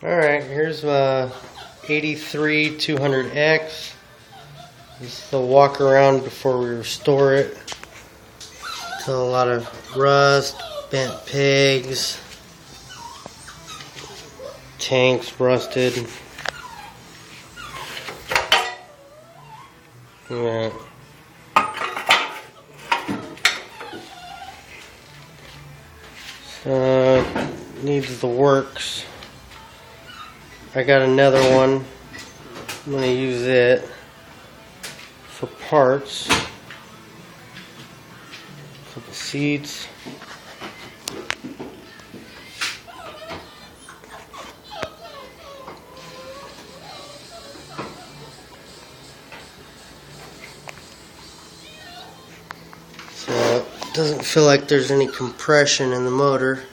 Alright, here's 83 200X. This is the walk around before we restore it. So a lot of rust, bent pegs, tanks rusted. Yeah. Needs the works. I got another one. I'm going to use it for parts. Couple seats. So it doesn't feel like there's any compression in the motor.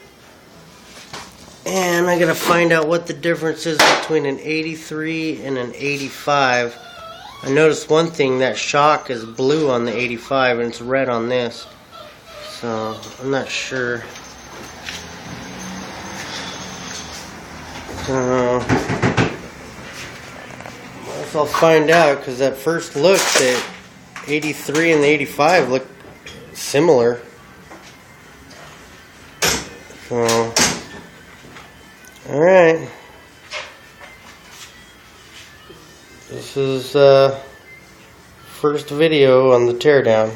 And I gotta find out what the difference is between an 83 and an 85. I noticed one thing, that shock is blue on the 85 and it's red on this. So I'm not sure. I guess I'll find out, because at first look the 83 and the 85 look similar. So alright, this is first video on the teardown.